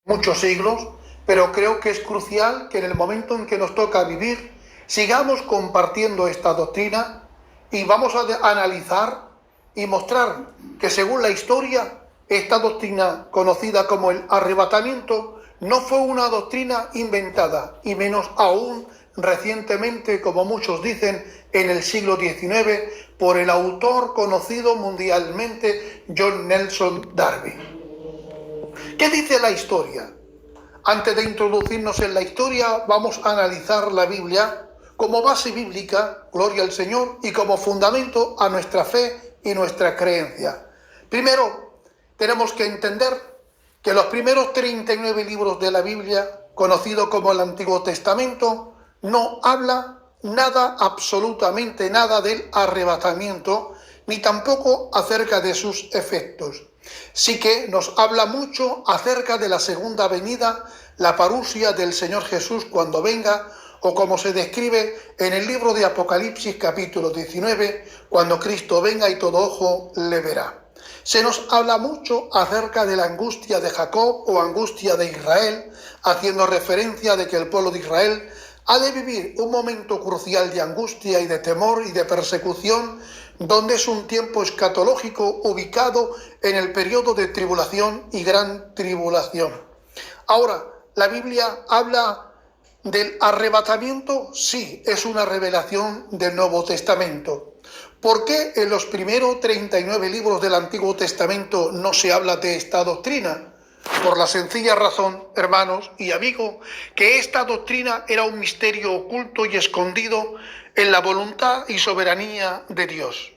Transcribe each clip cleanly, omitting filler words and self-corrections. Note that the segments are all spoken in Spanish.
muchos siglos, pero creo que es crucial que en el momento en que nos toca vivir sigamos compartiendo esta doctrina y vamos a analizar y mostrar que según la historia, esta doctrina conocida como el arrebatamiento no fue una doctrina inventada, y menos aún recientemente, como muchos dicen, en el siglo XIX, por el autor conocido mundialmente John Nelson Darby. ¿Qué dice la historia? Antes de introducirnos en la historia, vamos a analizar la Biblia como base bíblica, gloria al Señor, y como fundamento a nuestra fe y nuestra creencia. Primero, tenemos que entender que los primeros 39 libros de la Biblia, conocido como el Antiguo Testamento, no habla nada, absolutamente nada del arrebatamiento, ni tampoco acerca de sus efectos. Sí que nos habla mucho acerca de la segunda venida, la parusia del Señor Jesús cuando venga, o como se describe en el libro de Apocalipsis capítulo 19, cuando Cristo venga y todo ojo le verá. Se nos habla mucho acerca de la angustia de Jacob o angustia de Israel, haciendo referencia de que el pueblo de Israel ha de vivir un momento crucial de angustia y de temor y de persecución, donde es un tiempo escatológico ubicado en el periodo de tribulación y gran tribulación. Ahora, ¿la Biblia habla del arrebatamiento? Sí, es una revelación del Nuevo Testamento. ¿Por qué en los primeros 39 libros del Antiguo Testamento no se habla de esta doctrina? Por la sencilla razón, hermanos y amigos, que esta doctrina era un misterio oculto y escondido en la voluntad y soberanía de Dios.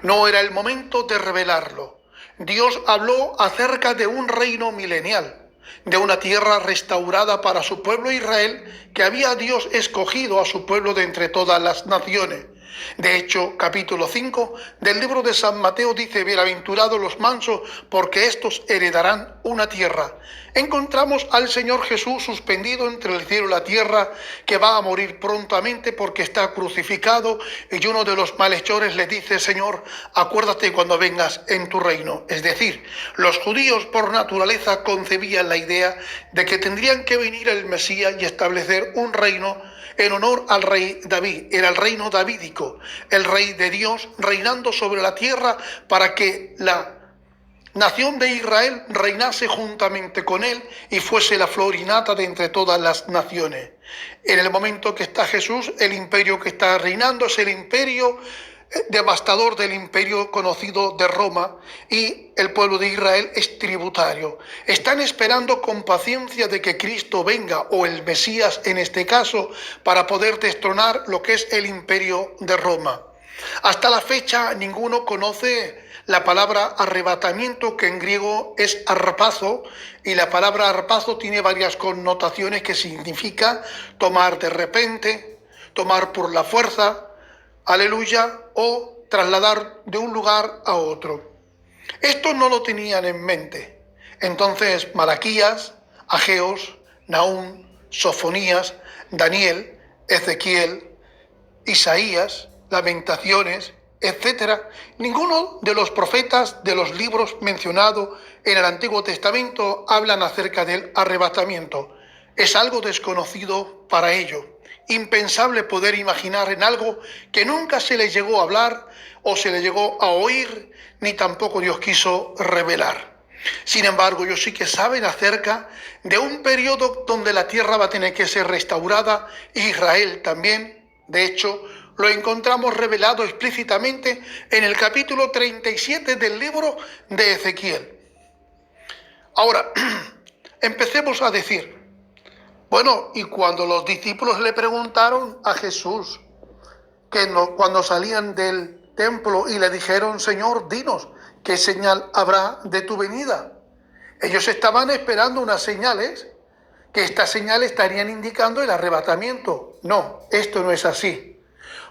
No era el momento de revelarlo. Dios habló acerca de un reino milenial, de una tierra restaurada para su pueblo Israel, que había Dios escogido a su pueblo de entre todas las naciones. De hecho, capítulo 5 del libro de San Mateo dice: bienaventurados los mansos, porque estos heredarán una tierra. Encontramos al Señor Jesús suspendido entre el cielo y la tierra, que va a morir prontamente porque está crucificado, y uno de los malhechores le dice: Señor, acuérdate cuando vengas en tu reino. Es decir, los judíos por naturaleza concebían la idea de que tendrían que venir el Mesías y establecer un reino en honor al rey David. Era el reino davídico, el rey de Dios reinando sobre la tierra para que la nación de Israel reinase juntamente con él y fuese la flor y nata de entre todas las naciones. En el momento que está Jesús, el imperio que está reinando es el imperio devastador del imperio conocido de Roma, y el pueblo de Israel es tributario. Están esperando con paciencia de que Cristo venga, o el Mesías en este caso, para poder destronar lo que es el imperio de Roma. Hasta la fecha ninguno conoce la palabra arrebatamiento, que en griego es arpazo, y la palabra arpazo tiene varias connotaciones, que significa tomar de repente, tomar por la fuerza, aleluya, o trasladar de un lugar a otro. Esto no lo tenían en mente. Entonces Malaquías, Ageos, Nahum, Sofonías, Daniel, Ezequiel, Isaías, Lamentaciones, etcétera, ninguno de los profetas de los libros mencionados en el Antiguo Testamento hablan acerca del arrebatamiento. Es algo desconocido para ellos. Impensable poder imaginar en algo que nunca se le llegó a hablar o se le llegó a oír, ni tampoco Dios quiso revelar. Sin embargo, ellos sí que saben acerca de un periodo donde la tierra va a tener que ser restaurada, Israel también. De hecho, lo encontramos revelado explícitamente en el capítulo 37 del libro de Ezequiel. Ahora, empecemos a decir, bueno, y cuando los discípulos le preguntaron a Jesús, cuando salían del templo y le dijeron: Señor, dinos, ¿qué señal habrá de tu venida? Ellos estaban esperando unas señales, que estas señales estarían indicando el arrebatamiento. No, esto no es así,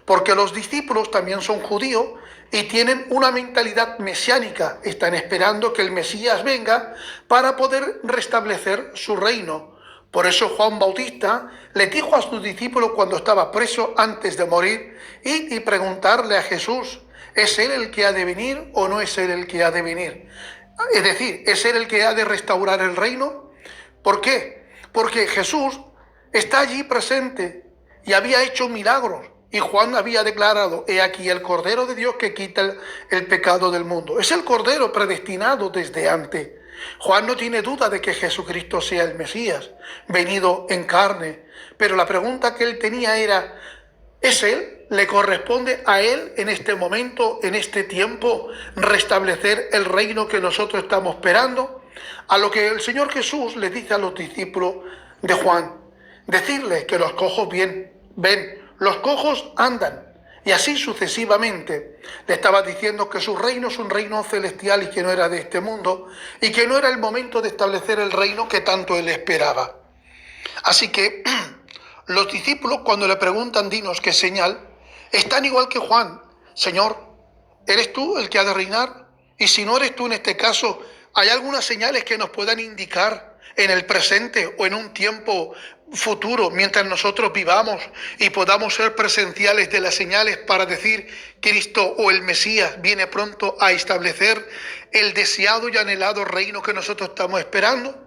porque los discípulos también son judíos y tienen una mentalidad mesiánica. Están esperando que el Mesías venga para poder restablecer su reino. Por eso Juan Bautista le dijo a sus discípulos cuando estaba preso antes de morir, ir y preguntarle a Jesús: ¿es Él el que ha de venir o no es Él el que ha de venir? Es decir, ¿es Él el que ha de restaurar el reino? ¿Por qué? Porque Jesús está allí presente y había hecho milagros. Y Juan había declarado: he aquí el Cordero de Dios que quita el pecado del mundo. Es el Cordero predestinado desde antes. Juan no tiene duda de que Jesucristo sea el Mesías, venido en carne. Pero la pregunta que él tenía era: ¿es él? ¿Le corresponde a él en este momento, en este tiempo, restablecer el reino que nosotros estamos esperando? A lo que el Señor Jesús le dice a los discípulos de Juan: decirles que los cojos ven, los cojos andan, y así sucesivamente. Le estaba diciendo que su reino es un reino celestial y que no era de este mundo, y que no era el momento de establecer el reino que tanto él esperaba. Así que los discípulos, cuando le preguntan: dinos qué señal, están igual que Juan: Señor, ¿eres tú el que ha de reinar? Y si no eres tú en este caso, ¿hay algunas señales que nos puedan indicar en el presente o en un tiempo futuro, mientras nosotros vivamos y podamos ser presenciales de las señales para decir: Cristo o el Mesías viene pronto a establecer el deseado y anhelado reino que nosotros estamos esperando?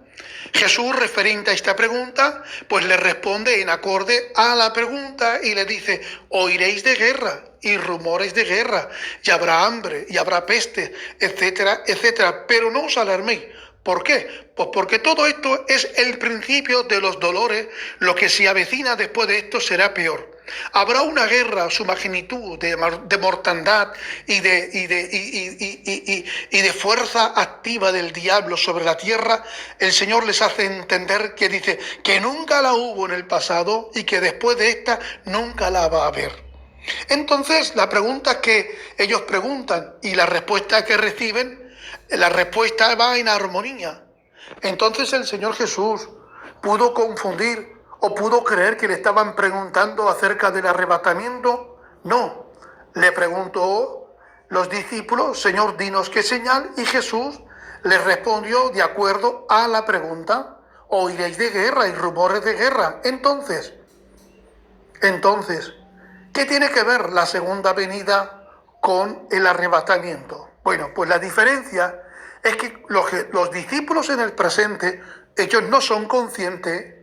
Jesús, referente a esta pregunta, pues le responde en acorde a la pregunta y le dice: oiréis de guerra y rumores de guerra, y habrá hambre y habrá peste, etcétera, etcétera, pero no os alarméis. ¿Por qué? Pues porque todo esto es el principio de los dolores. Lo que se avecina después de esto será peor. Habrá una guerra, su magnitud de mortandad y de fuerza activa del diablo sobre la tierra. El Señor les hace entender que dice que nunca la hubo en el pasado y que después de esta nunca la va a haber. Entonces, la pregunta que ellos preguntan y la respuesta que reciben, la respuesta va en armonía. Entonces el Señor Jesús pudo confundir o pudo creer que le estaban preguntando acerca del arrebatamiento. No, le preguntó los discípulos: Señor, dinos qué señal. Y Jesús les respondió de acuerdo a la pregunta: oiréis de guerra y rumores de guerra. Entonces, ¿qué tiene que ver la segunda venida con el arrebatamiento? Bueno, pues la diferencia es que los discípulos en el presente, ellos no son conscientes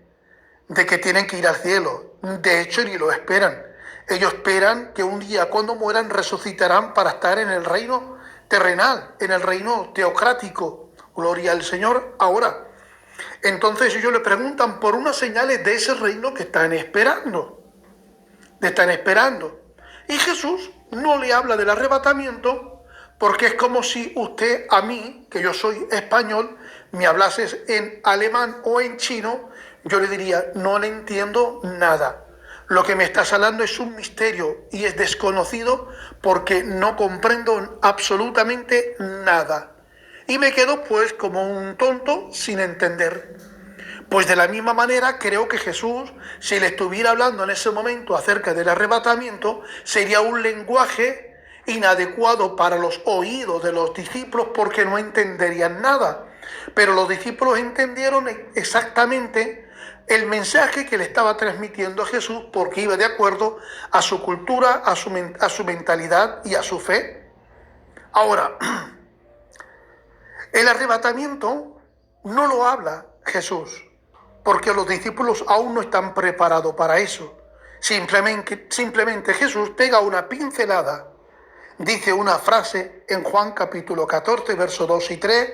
de que tienen que ir al cielo. De hecho, ni lo esperan. Ellos esperan que un día, cuando mueran, resucitarán para estar en el reino terrenal, en el reino teocrático. Gloria al Señor. Ahora, entonces ellos le preguntan por unas señales de ese reino que están esperando. Y Jesús no le habla del arrebatamiento, porque es como si usted a mí, que yo soy español, me hablases en alemán o en chino. Yo le diría: no le entiendo nada. Lo que me estás hablando es un misterio y es desconocido, porque no comprendo absolutamente nada. Y me quedo pues como un tonto sin entender. Pues de la misma manera creo que Jesús, si le estuviera hablando en ese momento acerca del arrebatamiento, sería un lenguaje inadecuado para los oídos de los discípulos, porque no entenderían nada. Pero los discípulos entendieron exactamente el mensaje que le estaba transmitiendo a Jesús, porque iba de acuerdo a su cultura, a su mentalidad y a su fe. Ahora, el arrebatamiento no lo habla Jesús, porque los discípulos aún no están preparados para eso. Simplemente Jesús pega una pincelada, dice una frase en Juan capítulo 14, versos 2 y 3,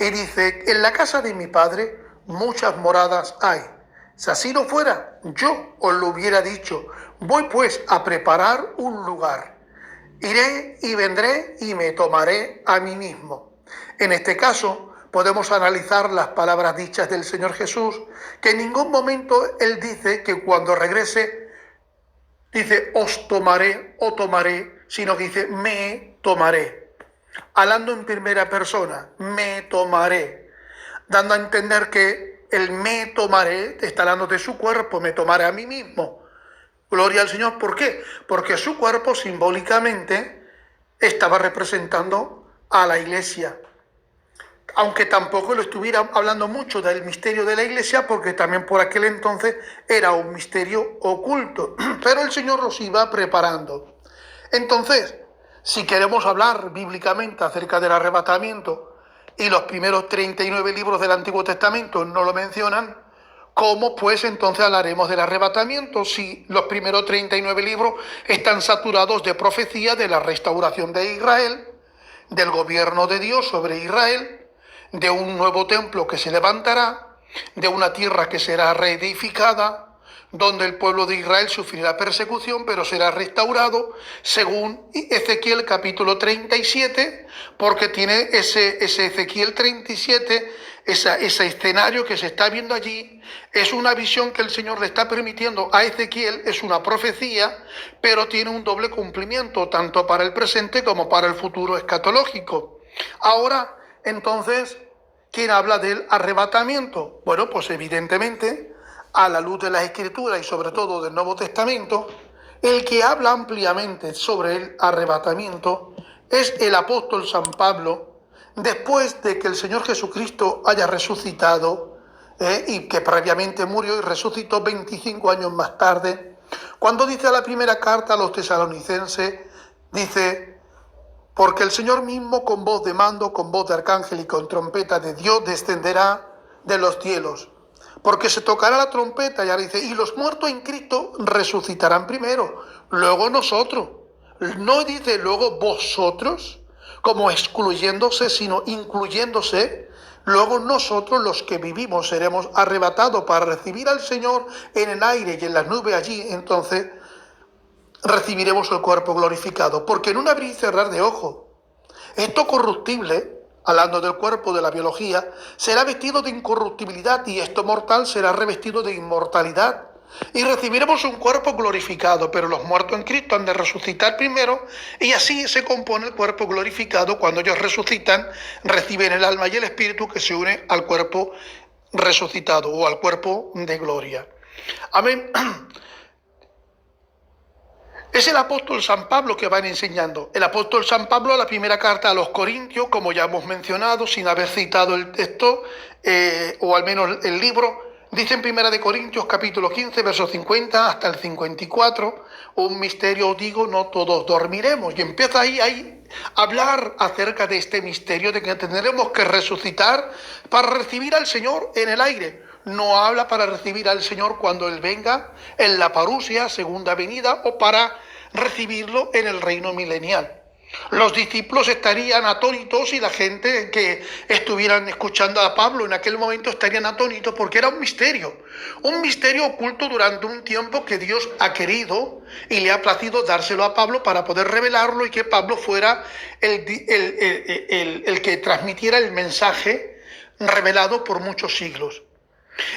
y dice: en la casa de mi Padre muchas moradas hay. Si así no fuera, yo os lo hubiera dicho. Voy pues a preparar un lugar. Iré y vendré y me tomaré a mí mismo. En este caso, podemos analizar las palabras dichas del Señor Jesús, que en ningún momento Él dice que cuando regrese, dice os tomaré o tomaré, sino que dice me tomaré. Hablando en primera persona, me tomaré, dando a entender que el me tomaré está hablando de su cuerpo, me tomaré a mí mismo. Gloria al Señor. ¿Por qué? Porque su cuerpo simbólicamente estaba representando a la iglesia. Aunque tampoco lo estuviera hablando mucho del misterio de la iglesia, porque también por aquel entonces era un misterio oculto. Pero el Señor los iba preparando. Entonces, si queremos hablar bíblicamente acerca del arrebatamiento, y los primeros 39 libros del Antiguo Testamento no lo mencionan, ¿cómo pues entonces hablaremos del arrebatamiento si los primeros 39 libros están saturados de profecía de la restauración de Israel, del gobierno de Dios sobre Israel, de un nuevo templo que se levantará, de una tierra que será reedificada, donde el pueblo de Israel sufrirá persecución, pero será restaurado, según Ezequiel capítulo 37, porque tiene ese Ezequiel 37, ese escenario que se está viendo allí, es una visión que el Señor le está permitiendo a Ezequiel, es una profecía, pero tiene un doble cumplimiento, tanto para el presente como para el futuro escatológico. Ahora, entonces, ¿quién habla del arrebatamiento? Bueno, pues evidentemente, a la luz de las Escrituras y sobre todo del Nuevo Testamento, el que habla ampliamente sobre el arrebatamiento es el apóstol San Pablo, después de que el Señor Jesucristo haya resucitado y que previamente murió y resucitó 25 años más tarde, cuando dice la primera carta a los tesalonicenses, dice: porque el Señor mismo con voz de mando, con voz de arcángel y con trompeta de Dios descenderá de los cielos. Porque se tocará la trompeta, y ahora dice, y los muertos en Cristo resucitarán primero, luego nosotros. No dice luego vosotros, como excluyéndose, sino incluyéndose. Luego nosotros los que vivimos seremos arrebatados para recibir al Señor en el aire y en las nubes allí, entonces recibiremos el cuerpo glorificado. Porque en un abrir y cerrar de ojos, esto corruptible, hablando del cuerpo, de la biología, será vestido de incorruptibilidad y esto mortal será revestido de inmortalidad. Y recibiremos un cuerpo glorificado, pero los muertos en Cristo han de resucitar primero y así se compone el cuerpo glorificado. Cuando ellos resucitan, reciben el alma y el espíritu que se une al cuerpo resucitado o al cuerpo de gloria. Amén. Es el apóstol San Pablo que van enseñando. El apóstol San Pablo, la primera carta a los Corintios, como ya hemos mencionado, sin haber citado el texto, o al menos el libro, dice en Primera de Corintios, capítulo 15, versos 50 hasta el 54, un misterio os digo, no todos dormiremos. Y empieza ahí a hablar acerca de este misterio, de que tendremos que resucitar para recibir al Señor en el aire. No habla para recibir al Señor cuando Él venga en la parusia, segunda venida, o para recibirlo en el reino milenial. Los discípulos estarían atónitos y la gente que estuvieran escuchando a Pablo en aquel momento estarían atónitos porque era un misterio oculto durante un tiempo que Dios ha querido y le ha placido dárselo a Pablo para poder revelarlo y que Pablo fuera el que transmitiera el mensaje revelado por muchos siglos.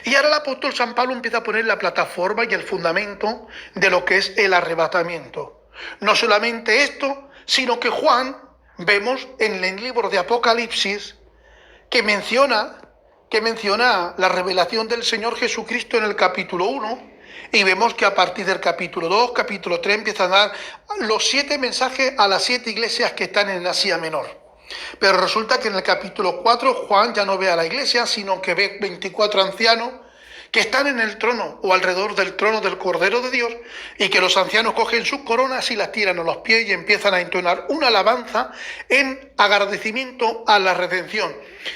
Y ahora el apóstol San Pablo empieza a poner la plataforma y el fundamento de lo que es el arrebatamiento. No solamente esto, sino que Juan, vemos en el libro de Apocalipsis, que menciona la revelación del Señor Jesucristo en el capítulo 1, y vemos que a partir del capítulo 2, capítulo 3, empiezan a dar los 7 mensajes a las 7 iglesias que están en Asia Menor. Pero resulta que en el capítulo 4 Juan ya no ve a la iglesia, sino que ve 24 ancianos que están en el trono o alrededor del trono del Cordero de Dios y que los ancianos cogen sus coronas y las tiran a los pies y empiezan a entonar una alabanza en agradecimiento a la redención.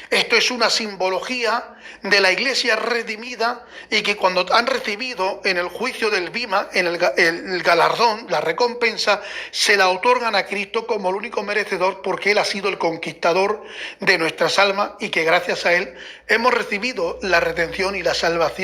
Esto es una simbología de la iglesia redimida y que cuando han recibido en el juicio del Bima, en el galardón, la recompensa, se la otorgan a Cristo como el único merecedor porque Él ha sido el conquistador de nuestras almas y que gracias a Él hemos recibido la redención y la salvación.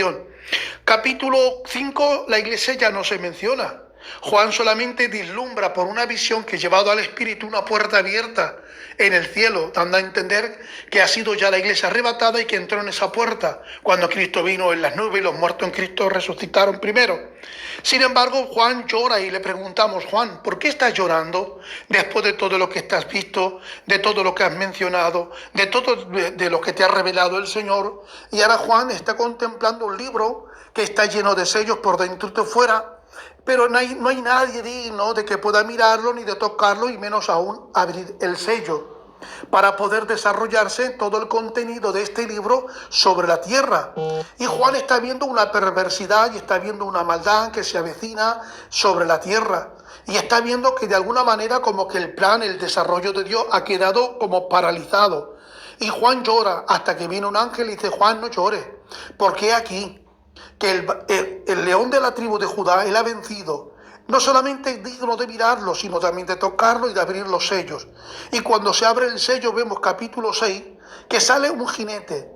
Capítulo 5, la iglesia ya no se menciona. Juan solamente vislumbra por una visión que llevado al Espíritu una puerta abierta en el cielo, dando a entender que ha sido ya la iglesia arrebatada y que entró en esa puerta cuando Cristo vino en las nubes y los muertos en Cristo resucitaron primero. Sin embargo, Juan llora y le preguntamos: Juan, ¿por qué estás llorando después de todo lo que estás visto, de todo lo que has mencionado, de todo de lo que te ha revelado el Señor? Y ahora Juan está contemplando un libro que está lleno de sellos por dentro y por fuera, pero no hay nadie digno de que pueda mirarlo ni de tocarlo y menos aún abrir el sello para poder desarrollarse todo el contenido de este libro sobre la tierra. Y Juan está viendo una perversidad y está viendo una maldad que se avecina sobre la tierra. Y está viendo que de alguna manera como que el plan, el desarrollo de Dios ha quedado como paralizado. Y Juan llora hasta que viene un ángel y dice, Juan, no llores, porque aquí que el león de la tribu de Judá, él ha vencido. No solamente es digno de mirarlo, sino también de tocarlo y de abrir los sellos. Y cuando se abre el sello vemos capítulo 6, que sale un jinete,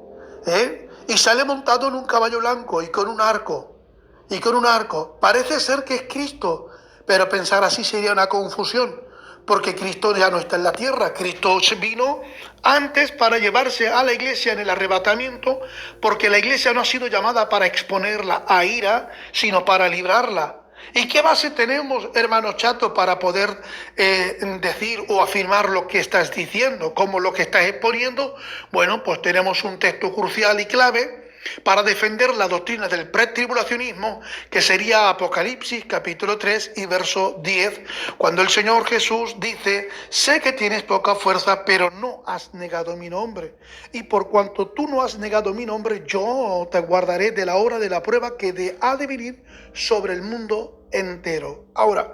y sale montado en un caballo blanco y con un arco. Parece ser que es Cristo, pero pensar así sería una confusión, porque Cristo ya no está en la tierra. Cristo vino antes para llevarse a la iglesia en el arrebatamiento, porque la iglesia no ha sido llamada para exponerla a ira, sino para librarla. ¿Y qué base tenemos, hermano Chato, para poder decir o afirmar lo que estás diciendo, como lo que estás exponiendo? Bueno, pues tenemos un texto crucial y clave para defender la doctrina del pretribulacionismo, que sería Apocalipsis capítulo 3 y verso 10, cuando el Señor Jesús dice, sé que tienes poca fuerza, pero no has negado mi nombre. Y por cuanto tú no has negado mi nombre, yo te guardaré de la hora de la prueba que ha de venir sobre el mundo entero. Ahora,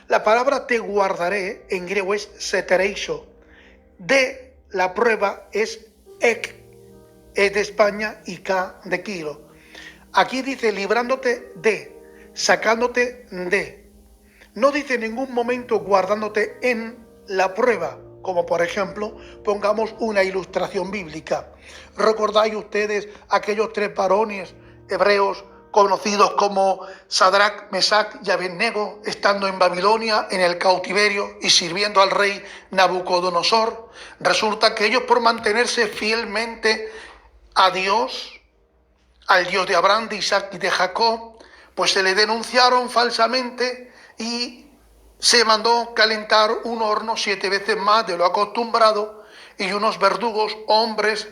la palabra te guardaré en griego es setereisho. De la prueba es ek, es de España, y K de kilo. Aquí dice librándote de, sacándote de. No dice en ningún momento guardándote en la prueba, como por ejemplo, pongamos una ilustración bíblica. ¿Recordáis ustedes aquellos 3 varones hebreos conocidos como Sadrach, Mesach y Abednego, estando en Babilonia en el cautiverio y sirviendo al rey Nabucodonosor? Resulta que ellos, por mantenerse fielmente a Dios, al Dios de Abraham, de Isaac y de Jacob, pues se le denunciaron falsamente y se mandó calentar un horno 7 veces más de lo acostumbrado, y unos verdugos, hombres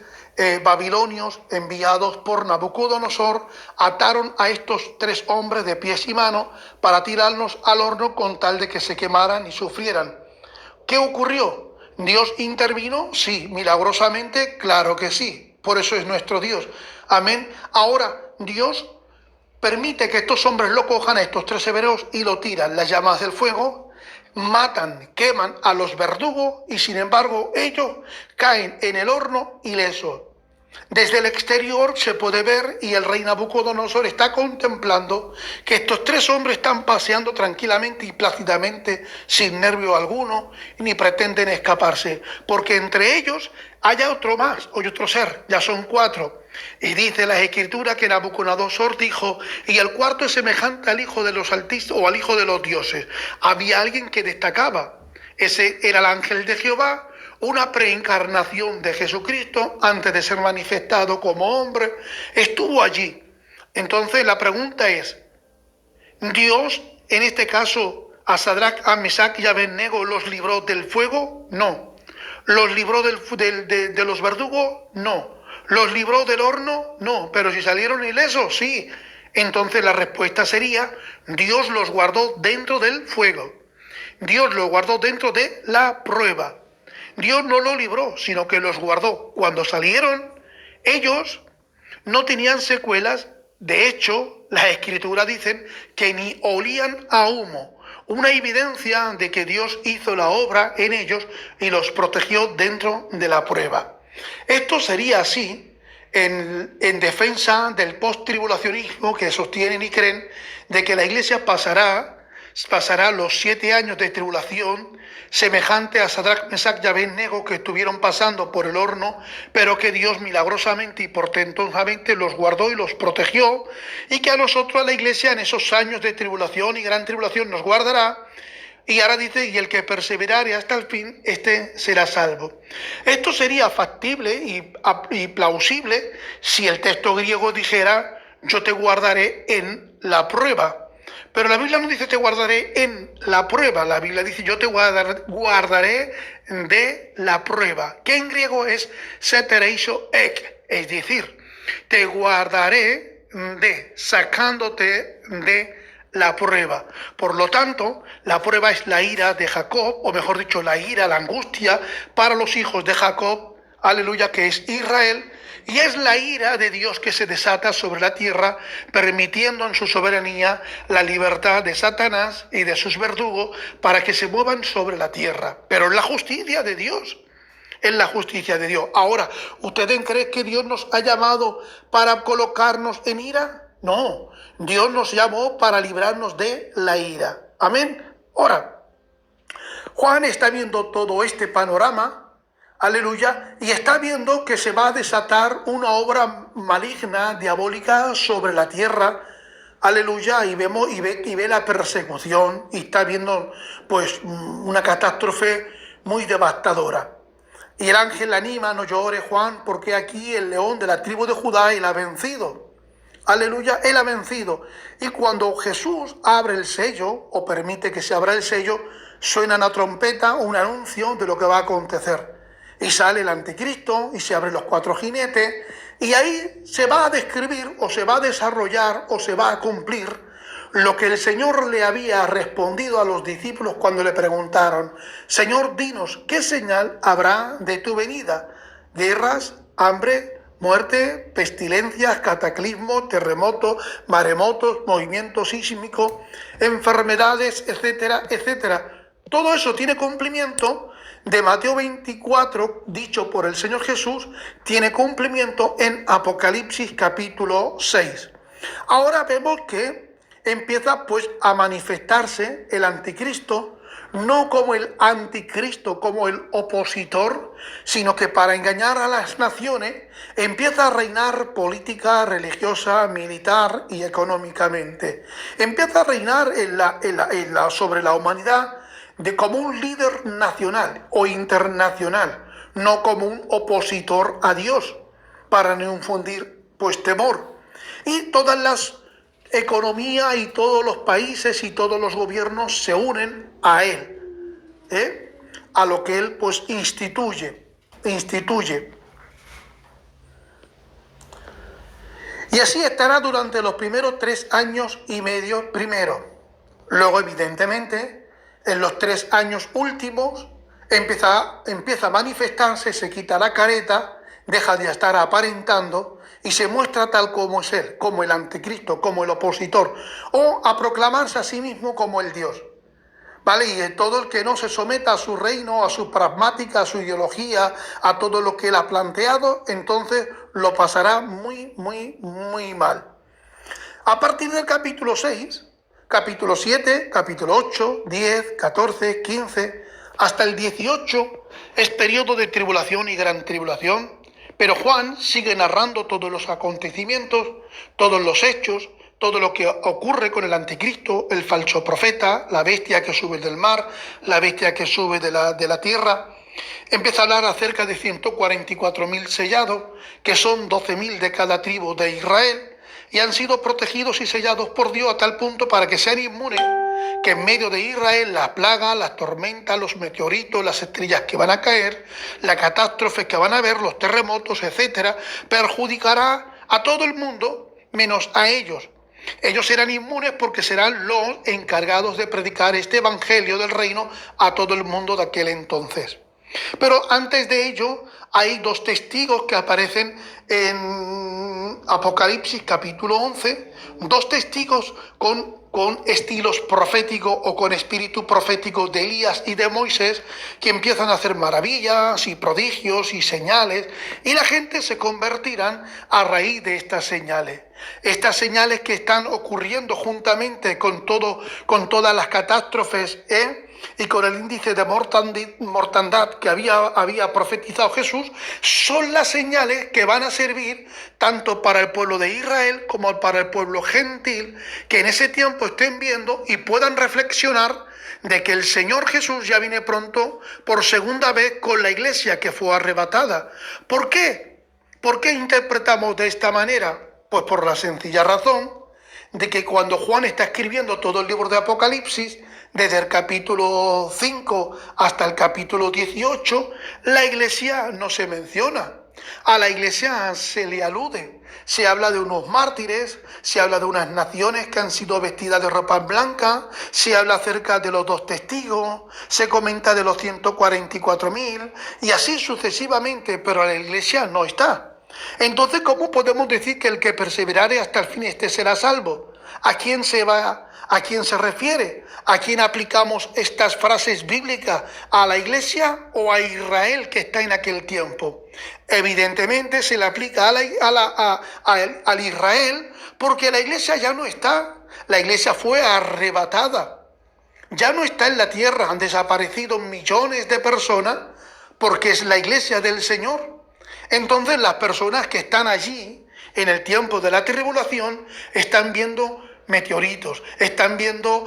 babilonios enviados por Nabucodonosor, ataron a estos 3 hombres de pies y manos para tirarlos al horno con tal de que se quemaran y sufrieran. ¿Qué ocurrió? ¿Dios intervino? Sí. ¿Milagrosamente? Claro que sí. Por eso es nuestro Dios. Amén. Ahora, Dios permite que estos hombres lo cojan, a estos 3 hebreos, y lo tiran. Las llamas del fuego matan, queman a los verdugos, y sin embargo ellos caen en el horno ilesos. Desde el exterior se puede ver, y el rey Nabucodonosor está contemplando que estos 3 hombres están paseando tranquilamente y plácidamente, sin nervio alguno, ni pretenden escaparse, porque entre ellos haya otro más, o otro ser, ya son 4. Y dice la Escritura que Nabucodonosor dijo, y el cuarto es semejante al Hijo de los Altísimos, o al Hijo de los dioses. Había alguien que destacaba, ese era el ángel de Jehová, una preencarnación de Jesucristo antes de ser manifestado como hombre, estuvo allí. Entonces la pregunta es, ¿Dios, en este caso, a Sadrach, a Mesach y a Abednego los libró del fuego? No. ¿Los libró de los verdugos? No. ¿Los libró del horno? No. ¿Pero si salieron ilesos? Sí. Entonces la respuesta sería, Dios los guardó dentro del fuego. Dios los guardó dentro de la prueba. Dios no los libró, sino que los guardó. Cuando salieron, ellos no tenían secuelas. De hecho, las Escrituras dicen que ni olían a humo. Una evidencia de que Dios hizo la obra en ellos y los protegió dentro de la prueba. Esto sería así en defensa del post-tribulacionismo que sostienen y creen de que la Iglesia pasará los 7 años de tribulación semejante a Sadrach, Mesach y Abednego, que estuvieron pasando por el horno, pero que Dios milagrosamente y portentosamente los guardó y los protegió, y que a nosotros, a la Iglesia, en esos años de tribulación y gran tribulación nos guardará. Y ahora dice, y el que perseverare hasta el fin, este será salvo. Esto sería factible y plausible si el texto griego dijera, yo te guardaré en la prueba. Pero la Biblia no dice te guardaré en la prueba, la Biblia dice yo te guardaré de la prueba, que en griego es setereisho ek, es decir, te guardaré de, sacándote de la prueba. Por lo tanto, la prueba es la ira de Jacob, o mejor dicho, la ira, la angustia para los hijos de Jacob, aleluya, que es Israel. Y es la ira de Dios que se desata sobre la tierra, permitiendo en su soberanía la libertad de Satanás y de sus verdugos para que se muevan sobre la tierra. Pero es la justicia de Dios. en la justicia de Dios. Ahora, ¿ustedes creen que Dios nos ha llamado para colocarnos en ira? No, Dios nos llamó para librarnos de la ira. Amén. Ahora, Juan está viendo todo este panorama, aleluya, y está viendo que se va a desatar una obra maligna, diabólica sobre la tierra, aleluya, y ve la persecución, y está viendo pues una catástrofe muy devastadora. Y el ángel le anima: no llores, Juan, porque aquí el león de la tribu de Judá, él ha vencido. Aleluya, él ha vencido. Y cuando Jesús abre el sello, o permite que se abra el sello, suena una trompeta, un anuncio de lo que va a acontecer. Y sale el anticristo, y se abren los 4 jinetes, y ahí se va a describir, o se va a desarrollar, o se va a cumplir lo que el Señor le había respondido a los discípulos cuando le preguntaron: Señor, dinos, ¿qué señal habrá de tu venida? Guerras, hambre, muerte, pestilencias, cataclismos, terremotos, maremotos, movimientos sísmicos, enfermedades, etcétera, etcétera. Todo eso tiene cumplimiento de Mateo 24, dicho por el Señor Jesús, tiene cumplimiento en Apocalipsis capítulo 6. Ahora vemos que empieza pues a manifestarse el anticristo, no como el anticristo, como el opositor, sino que para engañar a las naciones empieza a reinar política, religiosa, militar y económicamente. Empieza a reinar sobre la humanidad como un líder nacional o internacional, no como un opositor a Dios, para no infundir pues temor. Y todas las economías y todos los países y todos los gobiernos se unen a él, a lo que él pues instituye. Y así estará durante los primeros 3 años y medio primero. Luego, evidentemente, en los 3 años últimos empieza a manifestarse, se quita la careta, deja de estar aparentando y se muestra tal como es él, como el anticristo, como el opositor, o a proclamarse a sí mismo como el Dios. ¿Vale? Y todo el que no se someta a su reino, a su pragmática, a su ideología, a todo lo que él ha planteado, entonces lo pasará muy, muy, muy mal. A partir del capítulo 6, capítulo 7, capítulo 8, 10, 14, 15, hasta el 18 es periodo de tribulación y gran tribulación, pero Juan sigue narrando todos los acontecimientos, todos los hechos, todo lo que ocurre con el anticristo, el falso profeta, la bestia que sube del mar, la bestia que sube de la tierra. Empieza a hablar acerca de 144.000 sellados, que son 12.000 de cada tribu de Israel, y han sido protegidos y sellados por Dios a tal punto para que sean inmunes, que en medio de Israel las plagas, las tormentas, los meteoritos, las estrellas que van a caer, las catástrofes que van a haber, los terremotos, etcétera, perjudicará a todo el mundo menos a ellos. Ellos serán inmunes porque serán los encargados de predicar este evangelio del reino a todo el mundo de aquel entonces. Pero antes de ello hay 2 testigos que aparecen en Apocalipsis capítulo 11, 2 testigos con estilos proféticos o con espíritu profético de Elías y de Moisés, que empiezan a hacer maravillas y prodigios y señales, y la gente se convertirán a raíz de estas señales. Estas señales que están ocurriendo juntamente con todas las catástrofes, y con el índice de mortandad que había profetizado Jesús, son las señales que van a servir tanto para el pueblo de Israel como para el pueblo gentil, que en ese tiempo estén viendo y puedan reflexionar de que el Señor Jesús ya viene pronto por segunda vez con la iglesia que fue arrebatada. ¿Por qué? ¿Por qué interpretamos de esta manera? Pues por la sencilla razón de que cuando Juan está escribiendo todo el libro de Apocalipsis, desde el capítulo 5 hasta el capítulo 18, la iglesia no se menciona. A la iglesia se le alude. Se habla de unos mártires, se habla de unas naciones que han sido vestidas de ropa blanca, se habla acerca de los 2 testigos, se comenta de los 144.000 y así sucesivamente, pero la iglesia no está. Entonces, ¿cómo podemos decir que el que perseverare hasta el fin este será salvo? ¿A quién se va? ¿A quién se refiere? ¿A quién aplicamos estas frases bíblicas? ¿A la iglesia o a Israel que está en aquel tiempo? Evidentemente se le aplica al Israel porque la iglesia ya no está. La iglesia fue arrebatada. Ya no está en la tierra. Han desaparecido millones de personas porque es la iglesia del Señor. Entonces las personas que están allí en el tiempo de la tribulación están viendo meteoritos, están viendo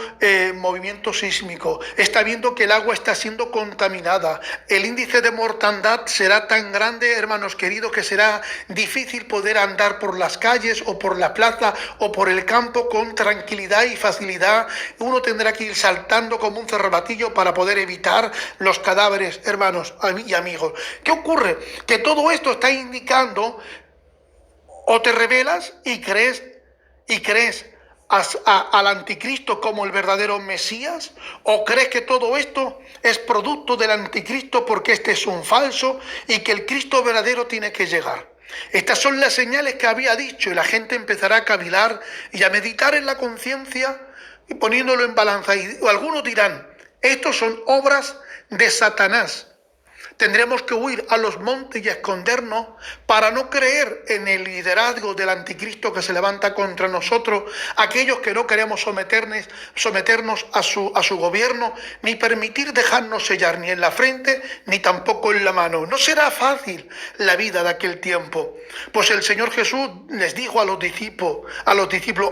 movimientos sísmicos, están viendo que el agua está siendo contaminada. El índice de mortandad será tan grande, hermanos queridos, que será difícil poder andar por las calles o por la plaza o por el campo con tranquilidad y facilidad. Uno tendrá que ir saltando como un cervatillo para poder evitar los cadáveres, hermanos y amigos. ¿Qué ocurre? Que todo esto está indicando, o te rebelas y crees al anticristo como el verdadero Mesías, o crees que todo esto es producto del anticristo porque este es un falso y que el Cristo verdadero tiene que llegar. Estas son las señales que había dicho, y la gente empezará a cavilar y a meditar en la conciencia y poniéndolo en balanza. Y algunos dirán, estos son obras de Satanás. Tendremos que huir a los montes y escondernos para no creer en el liderazgo del anticristo que se levanta contra nosotros, aquellos que no queremos someternos a su gobierno, ni permitir dejarnos sellar ni en la frente ni tampoco en la mano. No será fácil la vida de aquel tiempo, pues el Señor Jesús les dijo a los discípulos,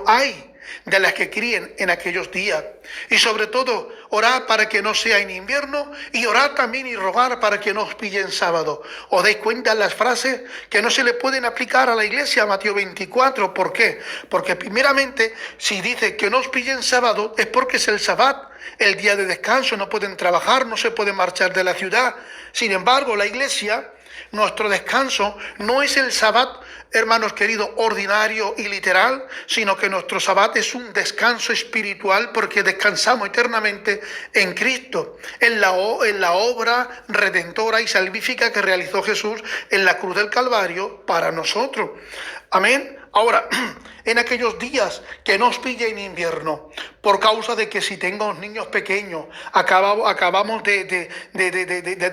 ¡ay de las que críen en aquellos días! Y sobre todo, orad para que no sea en invierno, y orad también y rogar para que no os pille en sábado. ¿Os dais cuenta las frases que no se le pueden aplicar a la iglesia? Mateo 24, ¿por qué? Porque primeramente, si dice que no os pille en sábado, es porque es el sabbat, el día de descanso, no pueden trabajar, no se pueden marchar de la ciudad. Sin embargo, la iglesia, nuestro descanso no es el sabbat, hermanos queridos, ordinario y literal, sino que nuestro sabbat es un descanso espiritual porque descansamos eternamente en Cristo, en la obra redentora y salvífica que realizó Jesús en la cruz del Calvario para nosotros. Amén. Ahora, en aquellos días que nos pille en invierno, por causa de que si tengo niños pequeños, acabamos de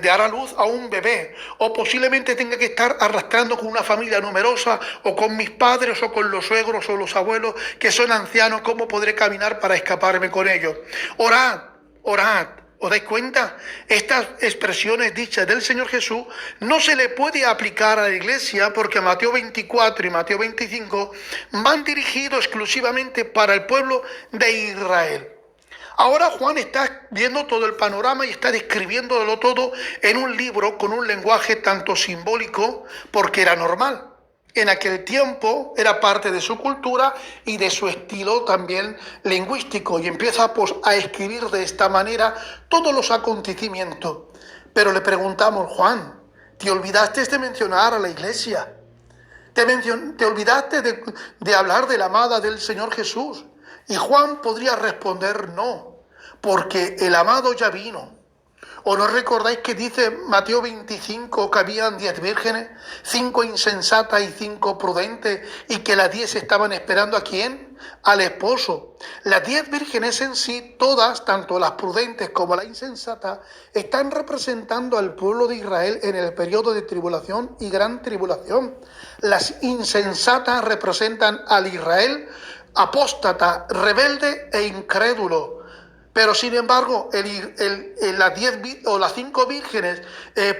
dar a luz a un bebé, o posiblemente tenga que estar arrastrando con una familia numerosa, o con mis padres, o con los suegros, o los abuelos que son ancianos, ¿cómo podré caminar para escaparme con ellos? Orad, orad. ¿Os dais cuenta? Estas expresiones dichas del Señor Jesús no se le puede aplicar a la iglesia porque Mateo 24 y Mateo 25 van dirigidos exclusivamente para el pueblo de Israel. Ahora Juan está viendo todo el panorama y está describiéndolo todo en un libro con un lenguaje tanto simbólico, porque era normal. En aquel tiempo era parte de su cultura y de su estilo también lingüístico, y empieza pues a escribir de esta manera todos los acontecimientos. Pero le preguntamos, Juan, ¿te olvidaste de mencionar a la iglesia? ¿Te olvidaste de hablar de la amada del Señor Jesús? Y Juan podría responder no, porque el amado ya vino. ¿O no recordáis que dice Mateo 25 que habían 10 vírgenes, 5 insensatas y 5 prudentes, y que las 10 estaban esperando ¿a quién? Al esposo. Las 10 vírgenes en sí, todas, tanto las prudentes como las insensatas, están representando al pueblo de Israel en el periodo de tribulación y gran tribulación. Las insensatas representan al Israel apóstata, rebelde e incrédulo. Pero sin embargo, las 5 vírgenes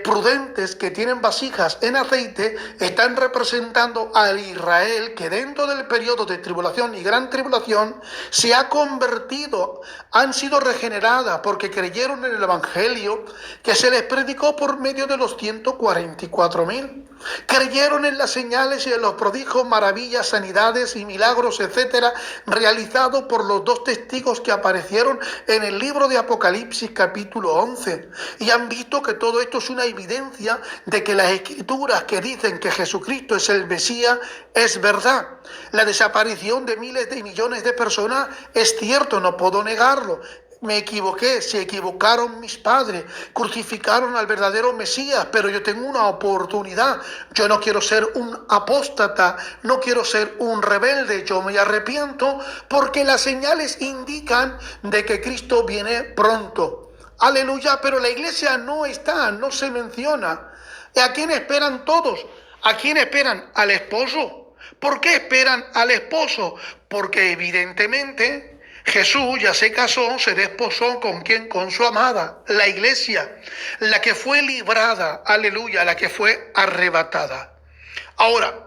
prudentes que tienen vasijas en aceite están representando al Israel que dentro del periodo de tribulación y gran tribulación se ha convertido, han sido regeneradas porque creyeron en el Evangelio que se les predicó por medio de los 144.000. Creyeron en las señales y en los prodigios, maravillas, sanidades y milagros, etcétera, realizados por los 2 testigos que aparecieron en el libro de Apocalipsis capítulo 11, y han visto que todo esto es una evidencia de que las escrituras que dicen que Jesucristo es el Mesías es verdad. La desaparición de miles de millones de personas es cierto, no puedo negarlo. me equivoqué, se equivocaron mis padres, crucificaron al verdadero Mesías, pero yo tengo una oportunidad. Yo no quiero ser un apóstata, no quiero ser un rebelde, yo me arrepiento porque las señales indican de que Cristo viene pronto. Aleluya, pero la iglesia no está, no se menciona. ¿A quién esperan todos? ¿A quién esperan? Al esposo. ¿Por qué esperan al esposo? Porque evidentemente Jesús ya se casó, se desposó ¿con quién? Con su amada, la iglesia, la que fue librada, aleluya, la que fue arrebatada. Ahora,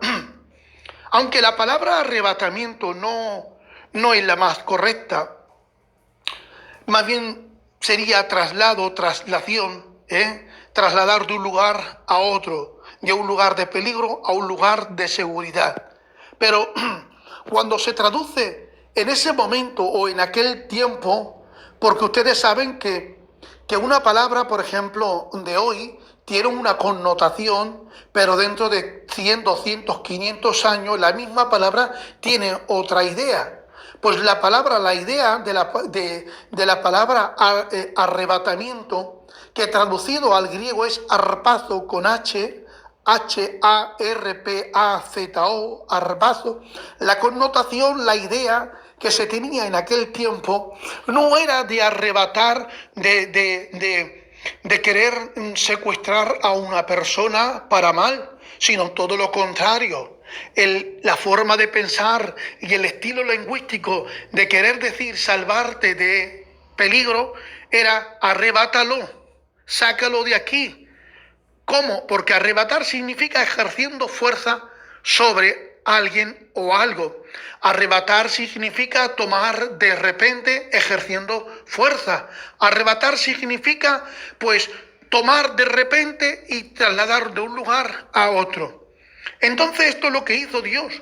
aunque la palabra arrebatamiento no es la más correcta, más bien sería traslado, traslación, trasladar de un lugar a otro, de un lugar de peligro a un lugar de seguridad. Pero cuando se traduce en ese momento o en aquel tiempo, porque ustedes saben que una palabra, por ejemplo, de hoy, tiene una connotación, pero dentro de 100, 200, 500 años, la misma palabra tiene otra idea. Pues la idea de la palabra arrebatamiento, que traducido al griego es arpazo con H, H-A-R-P-A-Z-O, arpazo, la connotación, la idea que se tenía en aquel tiempo, no era de arrebatar, de querer secuestrar a una persona para mal, sino todo lo contrario. La forma de pensar y el estilo lingüístico de querer decir salvarte de peligro era arrebátalo, sácalo de aquí. ¿Cómo? Porque arrebatar significa ejerciendo fuerza sobre alguien o algo. Arrebatar significa tomar de repente ejerciendo fuerza. Arrebatar significa pues tomar de repente y trasladar de un lugar a otro. Entonces esto es lo que hizo Dios.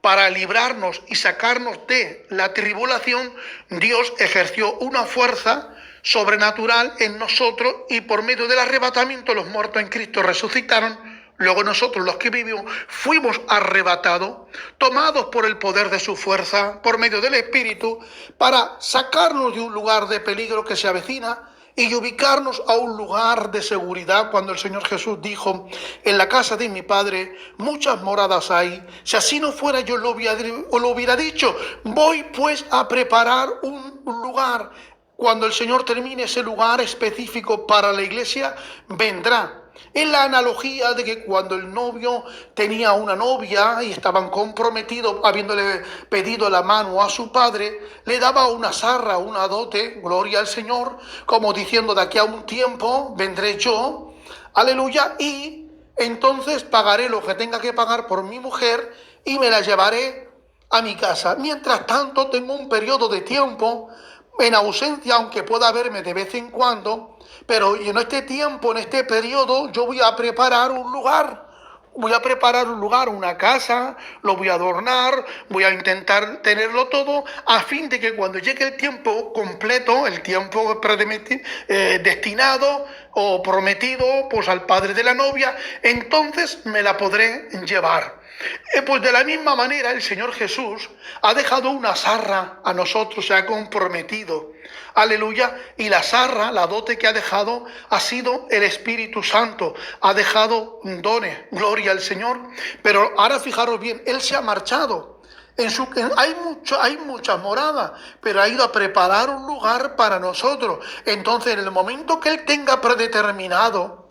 Para librarnos y sacarnos de la tribulación, Dios ejerció una fuerza sobrenatural en nosotros y por medio del arrebatamiento los muertos en Cristo resucitaron. Luego nosotros, los que vivimos, fuimos arrebatados, tomados por el poder de su fuerza, por medio del Espíritu, para sacarnos de un lugar de peligro que se avecina y ubicarnos a un lugar de seguridad. Cuando el Señor Jesús dijo: en la casa de mi Padre muchas moradas hay, si así no fuera yo lo hubiera dicho. Voy pues a preparar un lugar. Cuando el Señor termine ese lugar específico para la iglesia, vendrá. Es la analogía de que cuando el novio tenía una novia y estaban comprometidos, habiéndole pedido la mano a su padre, le daba una zarra, una dote, gloria al Señor, como diciendo: de aquí a un tiempo vendré yo, aleluya, y entonces pagaré lo que tenga que pagar por mi mujer y me la llevaré a mi casa. Mientras tanto, tengo un periodo de tiempo en ausencia, aunque pueda verme de vez en cuando, pero en este tiempo, en este periodo, yo voy a preparar un lugar. Voy a preparar un lugar, una casa, lo voy a adornar, voy a intentar tenerlo todo, a fin de que cuando llegue el tiempo completo, el tiempo destinado o prometido pues al padre de la novia, entonces me la podré llevar. Pues de la misma manera el Señor Jesús ha dejado una zarra a nosotros, se ha comprometido, aleluya, y la zarra, la dote que ha dejado ha sido el Espíritu Santo, ha dejado dones, gloria al Señor. Pero ahora fijaros bien, Él se ha marchado, hay muchas moradas, pero ha ido a preparar un lugar para nosotros. Entonces en el momento que Él tenga predeterminado,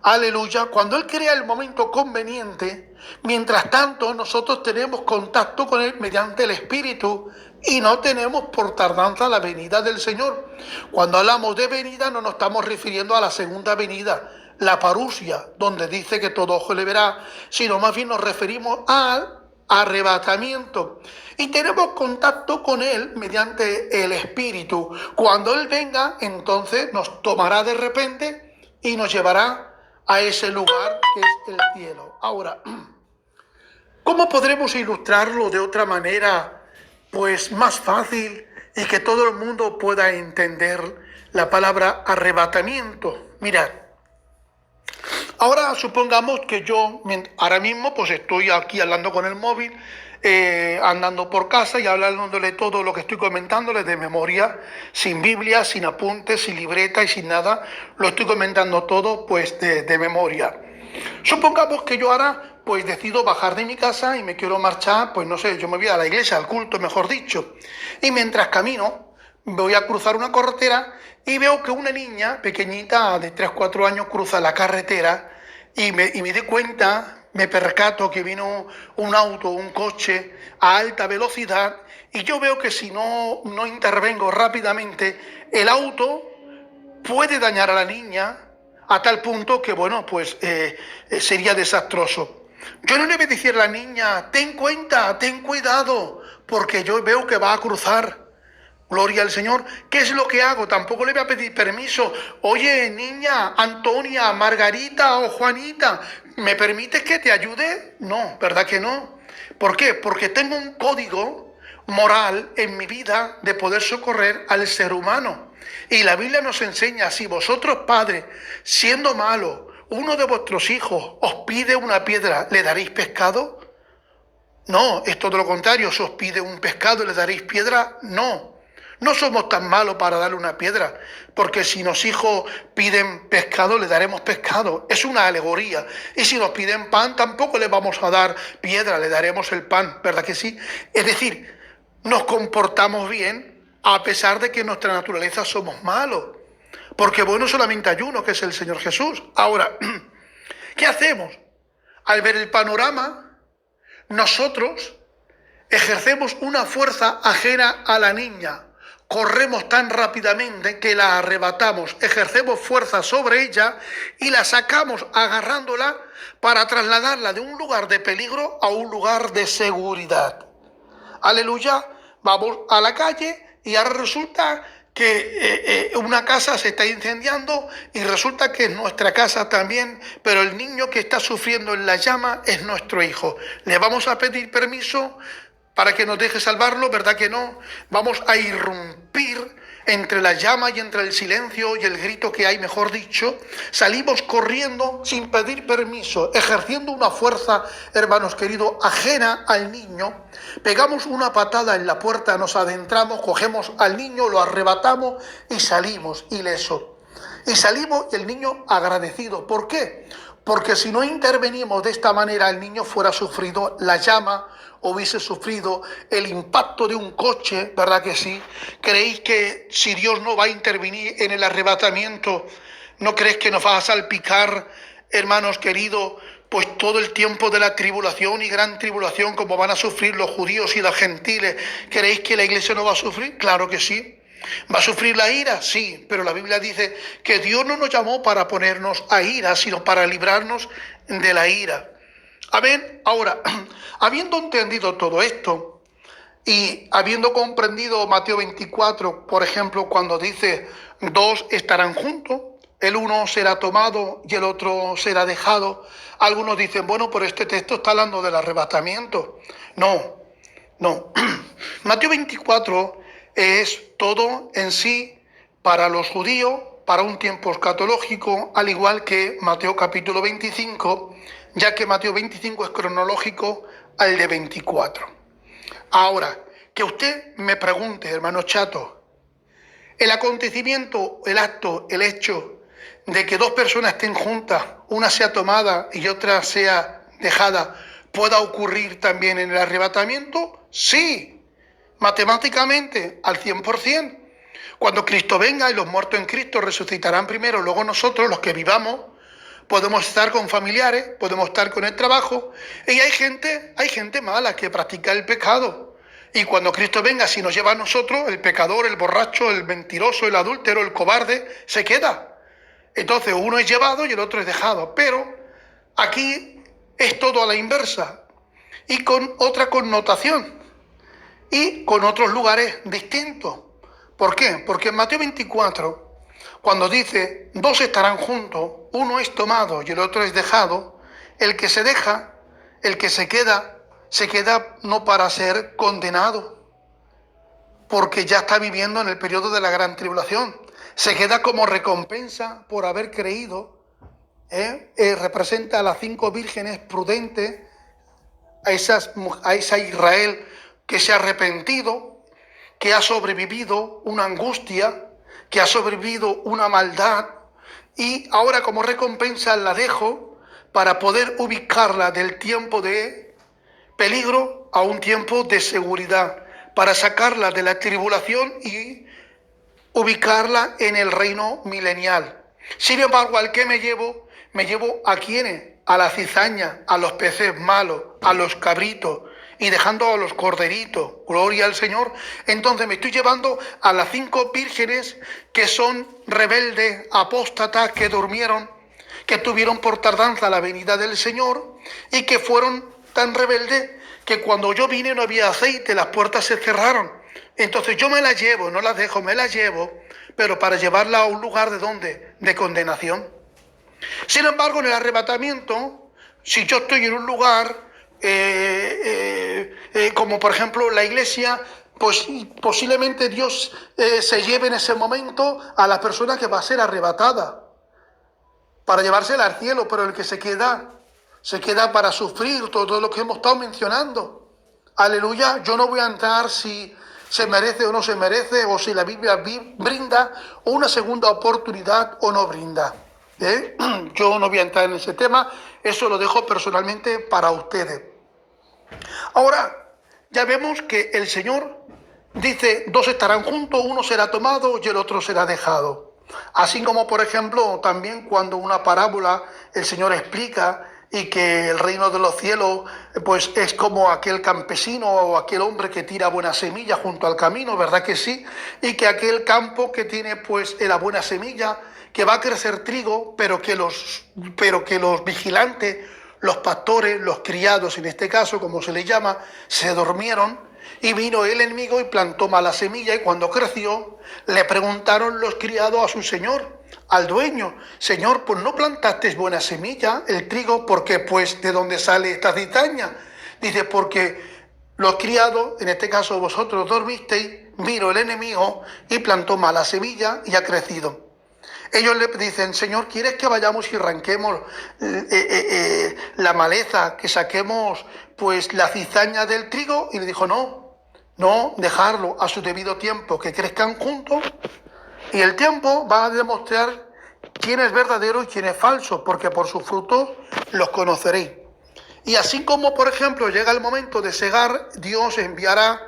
aleluya, cuando Él crea el momento conveniente, mientras tanto nosotros tenemos contacto con Él mediante el Espíritu y no tenemos por tardanza la venida del Señor. Cuando hablamos de venida no nos estamos refiriendo a la segunda venida, la parusia, donde dice que todo ojo le verá, sino más bien nos referimos al arrebatamiento. Y tenemos contacto con Él mediante el Espíritu. Cuando Él venga, entonces nos tomará de repente y nos llevará a ese lugar que es el cielo. Ahora, ¿cómo podremos ilustrarlo de otra manera, pues más fácil y que todo el mundo pueda entender la palabra arrebatamiento? Mirad, ahora supongamos que yo ahora mismo pues estoy aquí hablando con el móvil, andando por casa y hablándole todo lo que estoy comentándole de memoria, sin Biblia, sin apuntes, sin libreta y sin nada. Lo estoy comentando todo pues de memoria. Supongamos que yo ahora pues decido bajar de mi casa y me quiero marchar, pues no sé, yo me voy a la iglesia, al culto, mejor dicho. Y mientras camino, voy a cruzar una carretera y veo que una niña pequeñita de 3 4 años cruza la carretera y me doy cuenta, me percato que vino un auto, un coche a alta velocidad y yo veo que si no intervengo rápidamente, el auto puede dañar a la niña a tal punto que, bueno, pues sería desastroso. Yo no le voy a decir a la niña, ten cuenta, ten cuidado, porque yo veo que va a cruzar. Gloria al Señor. ¿Qué es lo que hago? Tampoco le voy a pedir permiso. Oye, niña, Antonia, Margarita o Juanita, ¿me permites que te ayude? No, ¿verdad que no? ¿Por qué? Porque tengo un código moral en mi vida de poder socorrer al ser humano. Y la Biblia nos enseña, si vosotros, padres, siendo malos, uno de vuestros hijos os pide una piedra, ¿le daréis pescado? No, es todo lo contrario. Si os pide un pescado, ¿le daréis piedra? No. No somos tan malos para darle una piedra, porque si nos hijos piden pescado, le daremos pescado. Es una alegoría. Y si nos piden pan, tampoco le vamos a dar piedra, le daremos el pan, ¿verdad que sí? Es decir, nos comportamos bien a pesar de que en nuestra naturaleza somos malos. Porque bueno solamente hay uno, que es el Señor Jesús. Ahora, ¿qué hacemos? Al ver el panorama, nosotros ejercemos una fuerza ajena a la niña. Corremos tan rápidamente que la arrebatamos, ejercemos fuerza sobre ella y la sacamos agarrándola para trasladarla de un lugar de peligro a un lugar de seguridad. Aleluya, vamos a la calle y ahora resulta que una casa se está incendiando y resulta que es nuestra casa también, pero el niño que está sufriendo en la llama es nuestro hijo. ¿Le vamos a pedir permiso para que nos deje salvarlo? ¿Verdad que no? Vamos a irrumpir entre la llama y entre el silencio y el grito que hay, mejor dicho. Salimos corriendo sin pedir permiso, ejerciendo una fuerza, hermanos queridos, ajena al niño. Pegamos una patada en la puerta, nos adentramos, cogemos al niño, lo arrebatamos y salimos ilesos. Y salimos y el niño agradecido. ¿Por qué? Porque si no intervenimos de esta manera, el niño fuera sufrido la llama, hubiese sufrido el impacto de un coche, ¿verdad que sí? ¿Creéis que si Dios no va a intervenir en el arrebatamiento, no creéis que nos va a salpicar, hermanos queridos, pues todo el tiempo de la tribulación y gran tribulación, como van a sufrir los judíos y los gentiles? ¿Creéis que la iglesia no va a sufrir? Claro que sí. ¿Va a sufrir la ira? Sí, pero la Biblia dice que Dios no nos llamó para ponernos a ira, sino para librarnos de la ira. Amén. Ahora, habiendo entendido todo esto y habiendo comprendido Mateo 24, por ejemplo, cuando dice, dos estarán juntos, el uno será tomado y el otro será dejado. Algunos dicen, bueno, pero este texto está hablando del arrebatamiento. No. Mateo 24 es todo en sí para los judíos, para un tiempo escatológico, al igual que Mateo capítulo 25, ya que Mateo 25 es cronológico al de 24. Ahora, que usted me pregunte, hermano chato, el acontecimiento, el acto, el hecho de que dos personas estén juntas, una sea tomada y otra sea dejada, ¿pueda ocurrir también en el arrebatamiento? Sí, matemáticamente, al 100%. Cuando Cristo venga y los muertos en Cristo resucitarán primero, luego nosotros, los que vivamos, podemos estar con familiares, podemos estar con el trabajo, y hay gente mala que practica el pecado. Y cuando Cristo venga, si nos lleva a nosotros, el pecador, el borracho, el mentiroso, el adúltero, el cobarde, se queda. Entonces uno es llevado y el otro es dejado. Pero aquí es todo a la inversa y con otra connotación y con otros lugares distintos. ¿Por qué? Porque en Mateo 24, cuando dice, dos estarán juntos, uno es tomado y el otro es dejado, el que se deja, el que se queda no para ser condenado, porque ya está viviendo en el periodo de la gran tribulación. Se queda como recompensa por haber creído. Representa a las 5 vírgenes prudentes, a esa Israel que se ha arrepentido, que ha sobrevivido una angustia, que ha sobrevivido una maldad, y ahora como recompensa la dejo para poder ubicarla del tiempo de peligro a un tiempo de seguridad, para sacarla de la tribulación y ubicarla en el reino milenial. Sin embargo, ¿al qué me llevo? Me llevo a quiénes, a la cizaña, a los peces malos, a los cabritos, y dejando a los corderitos, gloria al Señor. Entonces me estoy llevando a las 5 vírgenes que son rebeldes, apóstatas, que durmieron, que tuvieron por tardanza la venida del Señor y que fueron tan rebeldes que cuando yo vine no había aceite, las puertas se cerraron. Entonces yo me las llevo, no las dejo, me las llevo, pero para llevarla a un lugar de ¿dónde? De condenación. Sin embargo, en el arrebatamiento, si yo estoy en un lugar como por ejemplo la iglesia, pues posiblemente Dios se lleve en ese momento a la persona que va a ser arrebatada para llevársela al cielo, pero el que se queda para sufrir todo lo que hemos estado mencionando. Aleluya, yo no voy a entrar si se merece o no se merece, o si la Biblia brinda una segunda oportunidad o no brinda. Yo no voy a entrar en ese tema, eso lo dejo personalmente para ustedes. Ahora, ya vemos que el Señor dice, 2 estarán juntos, uno será tomado y el otro será dejado. Así como, por ejemplo, también cuando una parábola el Señor explica y que el reino de los cielos pues es como aquel campesino o aquel hombre que tira buena semilla junto al camino, ¿verdad que sí? Y que aquel campo que tiene pues la buena semilla, que va a crecer trigo, pero que los vigilantes, los pastores, los criados en este caso, como se les llama, se durmieron y vino el enemigo y plantó mala semilla, y cuando creció le preguntaron los criados a su señor, al dueño, Señor, pues no plantaste buena semilla, el trigo, porque pues ¿de dónde sale esta cizaña? Dice, porque los criados, en este caso vosotros dormisteis, vino el enemigo y plantó mala semilla y ha crecido. Ellos le dicen, Señor, ¿quieres que vayamos y arranquemos la maleza, que saquemos pues la cizaña del trigo? Y le dijo, no, dejarlo a su debido tiempo, que crezcan juntos. Y el tiempo va a demostrar quién es verdadero y quién es falso, porque por sus frutos los conoceréis. Y así como, por ejemplo, llega el momento de segar, Dios enviará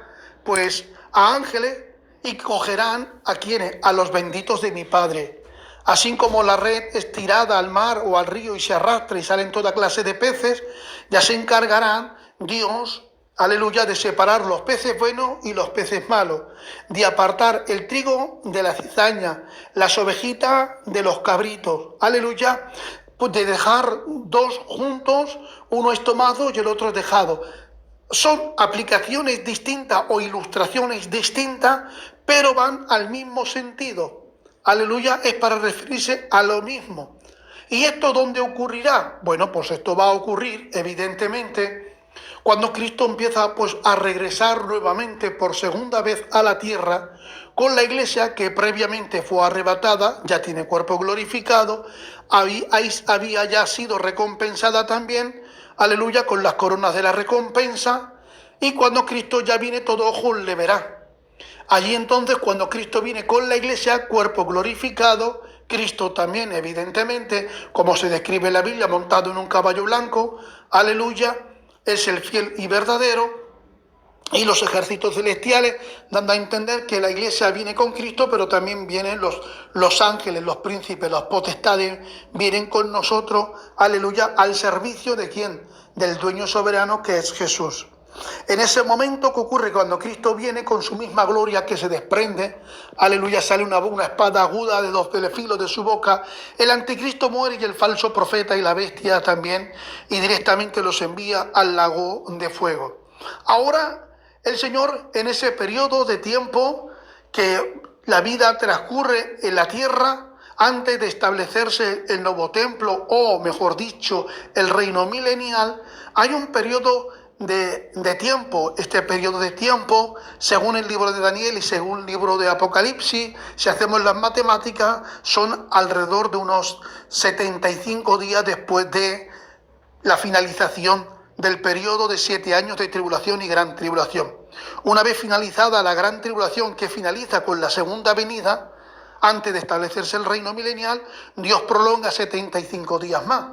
pues a ángeles y cogerán a quienes, a los benditos de mi Padre. Así como la red es tirada al mar o al río y se arrastra y salen toda clase de peces, ya se encargarán Dios, aleluya, de separar los peces buenos y los peces malos, de apartar el trigo de la cizaña, las ovejitas de los cabritos, aleluya, pues de dejar 2 juntos, uno es tomado y el otro es dejado. Son aplicaciones distintas o ilustraciones distintas, pero van al mismo sentido. Aleluya, es para referirse a lo mismo. ¿Y esto dónde ocurrirá? Bueno, pues esto va a ocurrir, evidentemente, cuando Cristo empieza pues a regresar nuevamente por segunda vez a la tierra, con la iglesia que previamente fue arrebatada, ya tiene cuerpo glorificado, había ya sido recompensada también, aleluya, con las coronas de la recompensa, y cuando Cristo ya viene, todo ojo le verá. Allí entonces, cuando Cristo viene con la iglesia, cuerpo glorificado, Cristo también, evidentemente, como se describe en la Biblia, montado en un caballo blanco, aleluya, es el fiel y verdadero, y los ejércitos celestiales dando a entender que la iglesia viene con Cristo, pero también vienen los ángeles, los príncipes, los potestades, vienen con nosotros, aleluya, al servicio ¿de quién? Del dueño soberano que es Jesús. En ese momento que ocurre cuando Cristo viene con su misma gloria que se desprende, aleluya, sale una espada aguda de 2 filos de su boca, el anticristo muere y el falso profeta y la bestia también, y directamente los envía al lago de fuego. Ahora el Señor, en ese periodo de tiempo que la vida transcurre en la tierra, antes de establecerse el nuevo templo, o mejor dicho, el reino milenial, hay un periodo de tiempo. Este periodo de tiempo, según el libro de Daniel y según el libro de Apocalipsis, si hacemos las matemáticas, son alrededor de unos 75 días después de la finalización del periodo de 7 años de tribulación y gran tribulación. Una vez finalizada la gran tribulación, que finaliza con la segunda venida, antes de establecerse el reino milenial, Dios prolonga 75 días más.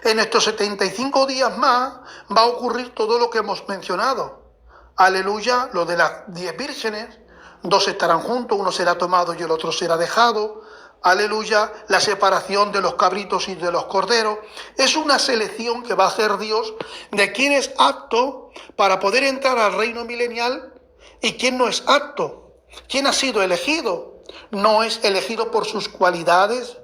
En estos 75 días más va a ocurrir todo lo que hemos mencionado. Aleluya, lo de las 10 vírgenes, 2 estarán juntos, uno será tomado y el otro será dejado. Aleluya, la separación de los cabritos y de los corderos. Es una selección que va a hacer Dios de quién es apto para poder entrar al reino milenial y quién no es apto. ¿Quién ha sido elegido? No es elegido por sus cualidades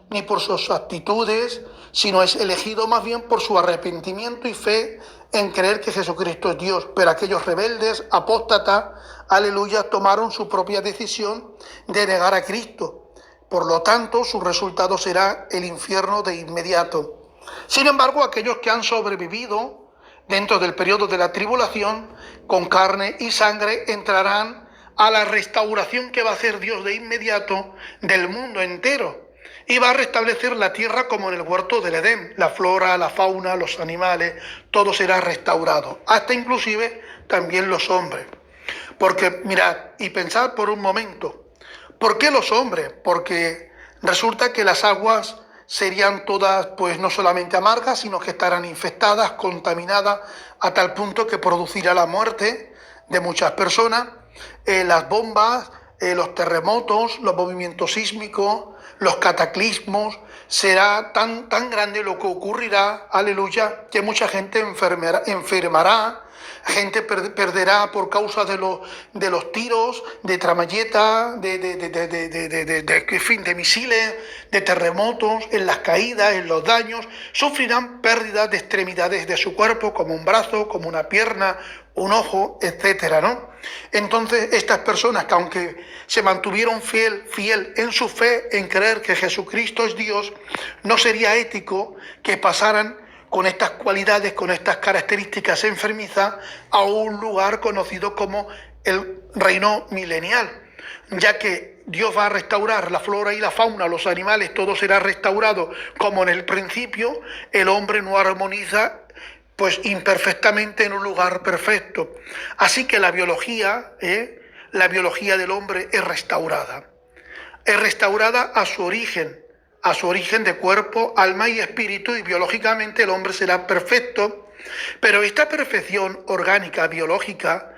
ni por sus actitudes, sino es elegido más bien por su arrepentimiento y fe en creer que Jesucristo es Dios. Pero aquellos rebeldes, apóstatas, aleluya, tomaron su propia decisión de negar a Cristo. Por lo tanto, su resultado será el infierno de inmediato. Sin embargo, aquellos que han sobrevivido dentro del periodo de la tribulación, con carne y sangre, entrarán a la restauración que va a hacer Dios de inmediato del mundo entero. Y va a restablecer la tierra como en el huerto del Edén. La flora, la fauna, los animales, todo será restaurado. Hasta inclusive también los hombres. Porque mirad y pensad por un momento. ¿Por qué los hombres? Porque resulta que las aguas serían todas, pues no solamente amargas, sino que estarán infectadas, contaminadas, a tal punto que producirá la muerte de muchas personas. Las bombas, los terremotos, los movimientos sísmicos, los cataclismos, será tan grande lo que ocurrirá, aleluya, que mucha gente enfermará, gente perderá por causa de los tiros, de tramalletas, de misiles, de terremotos, en las caídas, en los daños, sufrirán pérdidas de extremidades de su cuerpo, como un brazo, como una pierna, un ojo, etcétera, ¿no? Entonces, estas personas que aunque se mantuvieron fiel en su fe, en creer que Jesucristo es Dios, no sería ético que pasaran con estas cualidades, con estas características enfermizas, a un lugar conocido como el reino milenial, ya que Dios va a restaurar la flora y la fauna, los animales, todo será restaurado como en el principio. El hombre no armoniza pues imperfectamente en un lugar perfecto. Así que la biología del hombre es restaurada a su origen de cuerpo, alma y espíritu, y biológicamente el hombre será perfecto, pero esta perfección orgánica, biológica,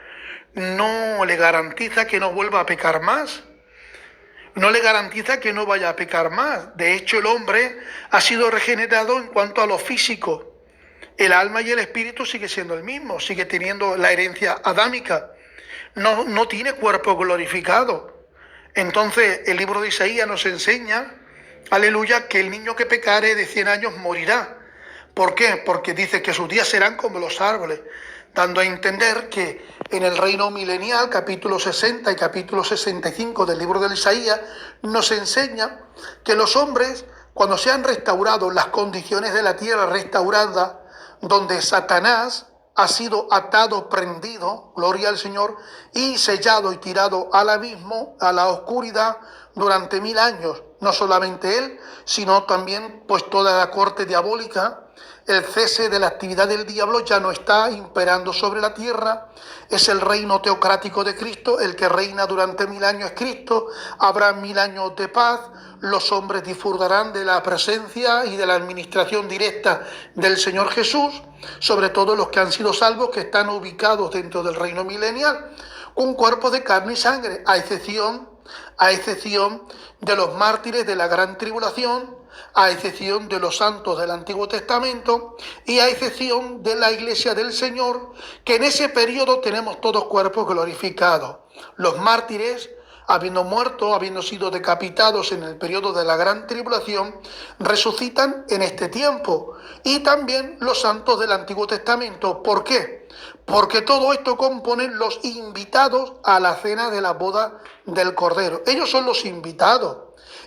no le garantiza que no vuelva a pecar más, no le garantiza que no vaya a pecar más. De hecho, el hombre ha sido regenerado en cuanto a lo físico. El alma y el espíritu sigue siendo el mismo, sigue teniendo la herencia adámica, no tiene cuerpo glorificado. Entonces, el libro de Isaías nos enseña, aleluya, que el niño que pecare de 100 años morirá. ¿Por qué? Porque dice que sus días serán como los árboles, dando a entender que en el reino milenial, capítulo 60 y capítulo 65 del libro de Isaías, nos enseña que los hombres, cuando sean restaurados, las condiciones de la tierra restaurada, donde Satanás ha sido atado, prendido, gloria al Señor, y sellado y tirado al abismo, a la oscuridad, durante 1000 años. No solamente él, sino también pues toda la corte diabólica. El cese de la actividad del diablo ya no está imperando sobre la tierra. Es el reino teocrático de Cristo. El que reina durante 1000 años es Cristo. Habrá 1000 años de paz. Los hombres disfrutarán de la presencia y de la administración directa del Señor Jesús, sobre todo los que han sido salvos, que están ubicados dentro del reino milenial, un cuerpo de carne y sangre, a excepción de los mártires de la gran tribulación, a excepción de los santos del Antiguo Testamento y a excepción de la Iglesia del Señor, que en ese periodo tenemos todos cuerpos glorificados. Los mártires, habiendo muerto, habiendo sido decapitados en el periodo de la gran tribulación, resucitan en este tiempo. Y también los santos del Antiguo Testamento. ¿Por qué? Porque todo esto componen los invitados a la cena de la boda del Cordero. Ellos son los invitados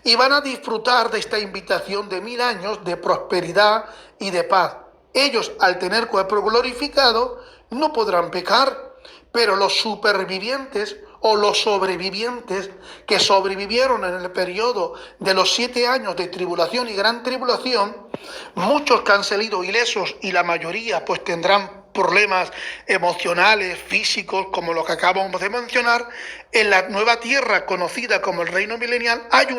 y van a disfrutar de esta invitación de 1000 años de prosperidad y de paz. Ellos, al tener cuerpo glorificado, no podrán pecar, pero los supervivientes o los sobrevivientes que sobrevivieron en el periodo de los 7 años de tribulación y gran tribulación, muchos que han salido ilesos y la mayoría pues tendrán problemas emocionales, físicos, como los que acabamos de mencionar, en la nueva tierra conocida como el reino milenial hay